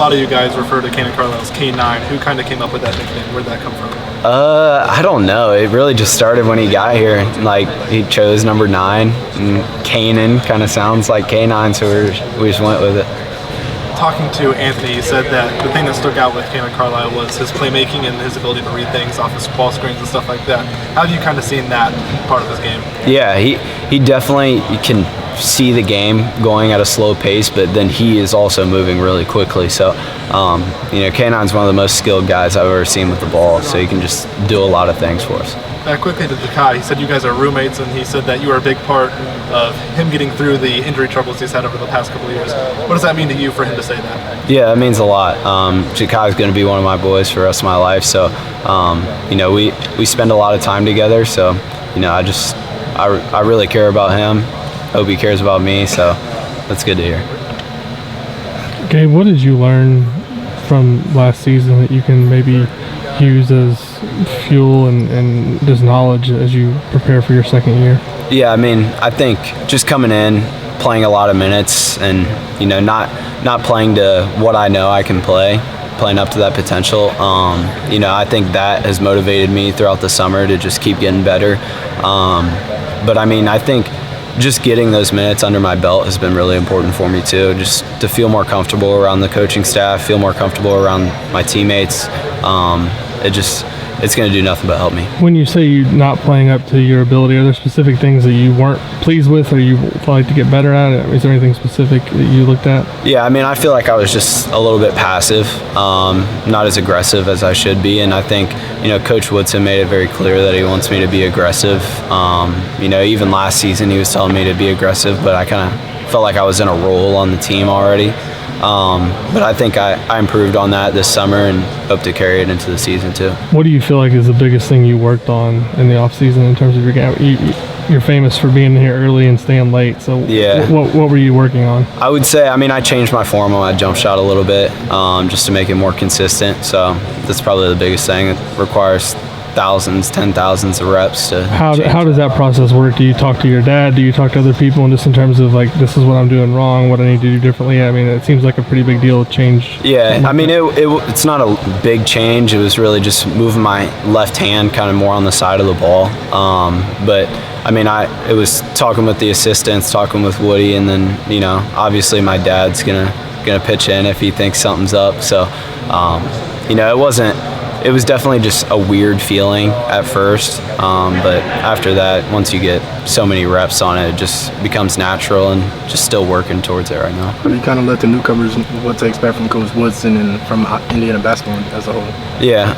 A lot of you guys refer to Cannon Carlisle as K9. Who kind of came up with that nickname? Where did that come from? I don't know. It really just started when he got here. Like, he chose number 9, and Canaan kind of sounds like K9, so we just went with it. Talking to Anthony, he said that the thing that stuck out with Cannon Carlisle was his playmaking and his ability to read things off his ball screens and stuff like that. How have you kind of seen that part of his game? Yeah, he definitely can see the game going at a slow pace, but then he is also moving really quickly. So, K9's one of the most skilled guys I've ever seen with the ball, so he can just do a lot of things for us. Quickly to Jakai, he said you guys are roommates, and he said that you were a big part of him getting through the injury troubles he's had over the past couple of years. What does that mean to you for him to say that? Yeah, it means a lot. Jakai's going to be one of my boys for the rest of my life, so we spend a lot of time together. So, I really care about him. Hope he cares about me, so that's good to hear. Gabe, what did you learn from last season that you can maybe use as fuel and just knowledge as you prepare for your second year? Yeah, I think just coming in, playing a lot of minutes, and not playing to what I know I can play, playing up to that potential. I think that has motivated me throughout the summer to just keep getting better. But I think just getting those minutes under my belt has been really important for me too, just to feel more comfortable around the coaching staff, feel more comfortable around my teammates. It's going to do nothing but help me. When you say you're not playing up to your ability, are there specific things that you weren't pleased with or you would like to get better at? Is there anything specific that you looked at? Yeah, I feel like I was just a little bit passive, not as aggressive as I should be, and I think Coach Woodson made it very clear that he wants me to be aggressive. Even last season he was telling me to be aggressive, but I kind of felt like I was in a role on the team already. But I think I improved on that this summer and hope to carry it into the season too. What do you feel like is the biggest thing you worked on in the off season in terms of your game? You're famous for being here early and staying late. So yeah. What were you working on? I would say, I changed my form on my jump shot a little bit just to make it more consistent. So that's probably the biggest thing. It requires thousands, 10,000s of reps to how does that process work? Do you talk to your dad? Do you talk to other people, and just in terms of like, this is what I'm doing wrong, what I need to do differently? It seems like a pretty big deal change. Yeah, it's not a big change. It was really just moving my left hand kind of more on the side of the ball. But it was talking with the assistants, talking with Woody, and then obviously my dad's gonna pitch in if he thinks something's up. So it was definitely just a weird feeling at first, but after that, once you get so many reps on it, it just becomes natural and just still working towards it right now. How do you kind of let the newcomers what to expect from Coach Woodson and from Indiana basketball as a whole? Yeah,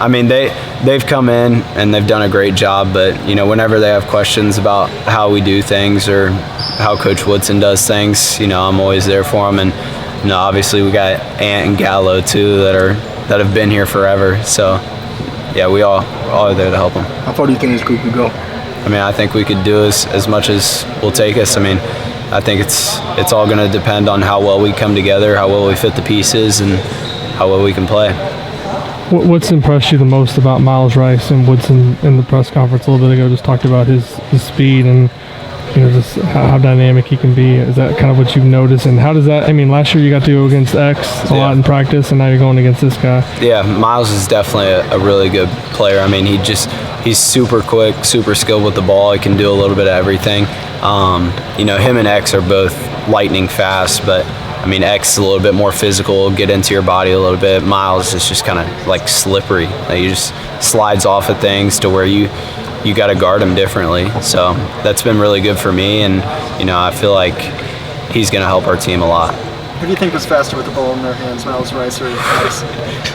they've come in and they've done a great job, but whenever they have questions about how we do things or how Coach Woodson does things, I'm always there for them. And obviously we got Ant and Gallo too that have been here forever. So yeah, we all are there to help them. How far do you think this group could go? I think we could do as much as will take us. I think it's all going to depend on how well we come together, how well we fit the pieces, and how well we can play. What's impressed you the most about Miles Rice? And Woodson in the press conference a little bit ago just talked about his speed and just how dynamic he can be. Is that kind of what you've noticed? And how does that, last year you got to go against X a lot in practice, and now you're going against this guy. Yeah, Miles is definitely a really good player. He's super quick, super skilled with the ball. He can do a little bit of everything. Him and X are both lightning fast, but X is a little bit more physical, get into your body a little bit. Miles is just kind of like slippery. He just slides off of things to where you got to guard him differently. So that's been really good for me, and I feel like he's going to help our team a lot. Who do you think was faster with the ball in their hands, Miles Rice or Rice?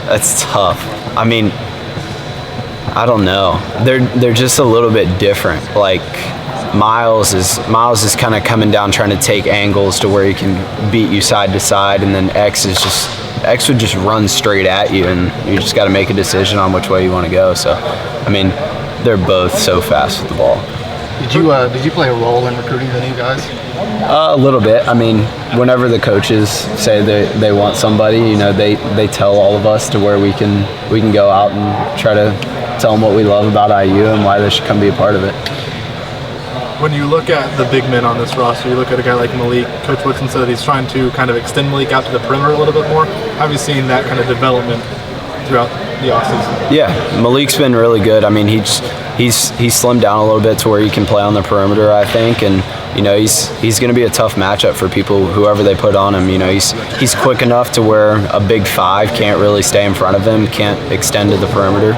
That's tough. I don't know. They're just a little bit different. Like Miles is kind of coming down trying to take angles to where he can beat you side to side, and then X would just run straight at you, and you just got to make a decision on which way you want to go. So they're both so fast with the ball. Did you play a role in recruiting the new guys? A little bit. Whenever the coaches say they want somebody, they tell all of us to where we can go out and try to tell them what we love about IU and why they should come be a part of it. When you look at the big men on this roster, you look at a guy like Malik. Coach Woodson said that he's trying to kind of extend Malik out to the perimeter a little bit more. Have you seen that kind of development throughout the offseason? Yeah, Malik's been really good. I mean, he's slimmed down a little bit to where he can play on the perimeter, I think, and you know he's going to be a tough matchup for people, whoever they put on him. You know, he's quick enough to where a big 5 can't really stay in front of him, can't extend to the perimeter.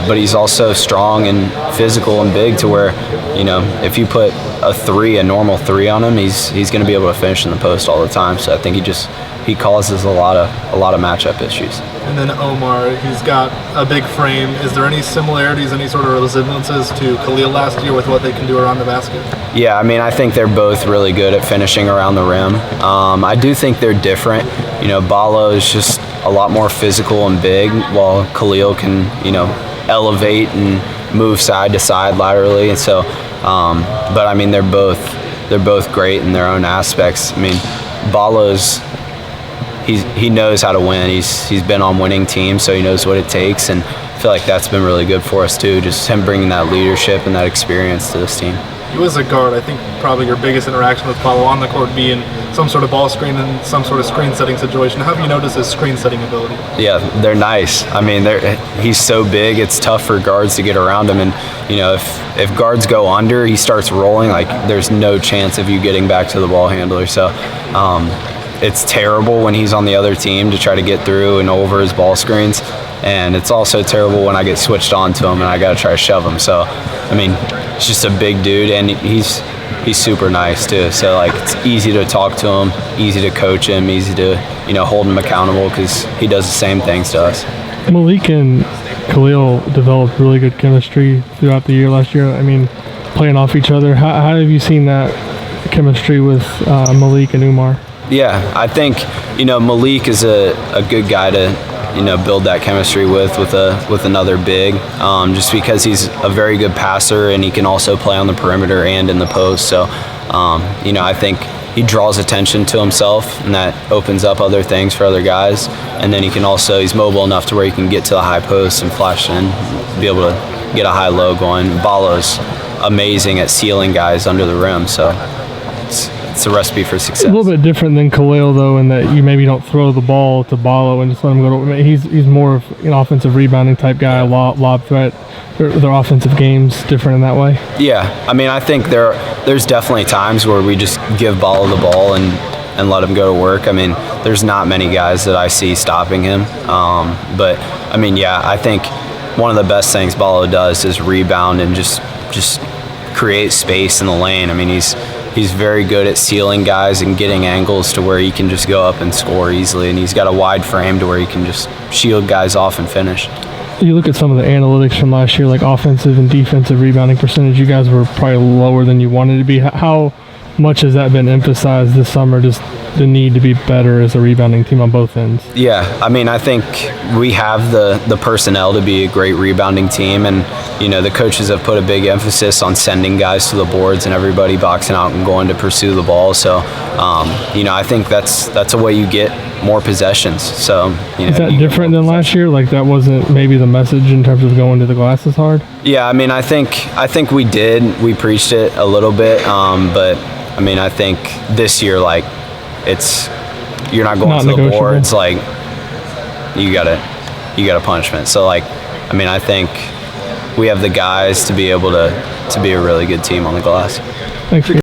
But he's also strong and physical and big to where, you know, if you put a normal 3 on him, he's going to be able to finish in the post all the time. So I think he causes a lot of matchup issues. And then Omar, he's got a big frame. Is there any similarities, any sort of resemblances to Khalil last year with what they can do around the basket? Yeah, I mean, I think they're both really good at finishing around the rim. I do think they're different. You know, Balo is just a lot more physical and big, while Khalil can, you know, elevate and move side to side laterally. And so, but I mean, they're both great in their own aspects. I mean, Balo's he knows how to win. He's been on winning teams, so he knows what it takes, and I feel like that's been really good for us too. Just him bringing that leadership and that experience to this team. You as a guard, I think probably your biggest interaction with Paulo on the court being some sort of ball screen and some sort of screen setting situation. How have you noticed his screen setting ability? Yeah, they're nice. I mean, he's so big, it's tough for guards to get around him. And, you know, if guards go under, he starts rolling, like there's no chance of you getting back to the ball handler. So it's terrible when he's on the other team to try to get through and over his ball screens. And it's also terrible when I get switched on to him and I got to try to shove him. So, I mean, he's just a big dude, and he's super nice too. So, like, it's easy to talk to him, easy to coach him, easy to, you know, hold him accountable because he does the same things to us. Malik and Khalil developed really good chemistry throughout the year last year. I mean, playing off each other. How have you seen that chemistry with Malik and Umar? Yeah, I think, you know, Malik is a good guy to, you know, build that chemistry with another big, just because he's a very good passer and he can also play on the perimeter and in the post. So, you know, I think he draws attention to himself, and that opens up other things for other guys. And then he's mobile enough to where he can get to the high post and flash in, be able to get a high-low going. Balo's amazing at sealing guys under the rim, so it's a recipe for success. A little bit different than Khalil, though, in that you maybe don't throw the ball to Balo and just let him go to. He's more of an offensive rebounding type guy, lob threat. Their offensive game's different in that way. Yeah, I mean, I think there's definitely times where we just give Balo the ball and let him go to work. I mean, there's not many guys that I see stopping him. But I mean, yeah, I think one of the best things Balo does is rebound and just create space in the lane. I mean, he's very good at sealing guys and getting angles to where he can just go up and score easily, and he's got a wide frame to where he can just shield guys off and finish. You look at some of the analytics from last year, like offensive and defensive rebounding percentage, you guys were probably lower than you wanted to be. How much has that been emphasized this summer, just the need to be better as a rebounding team on both ends? Yeah, I mean, I think we have the personnel to be a great rebounding team, and, you know, the coaches have put a big emphasis on sending guys to the boards and everybody boxing out and going to pursue the ball. So, you know, I think that's a way you get more possessions. So, you know, is that different than last year? Like, that wasn't maybe the message in terms of going to the glass as hard? Yeah, I mean, I think we preached it a little bit, but I mean, I think this year, like, you're not going to the boards, like you got a punishment. So, like, I mean, I think we have the guys to be able to be a really good team on the glass. Thanks.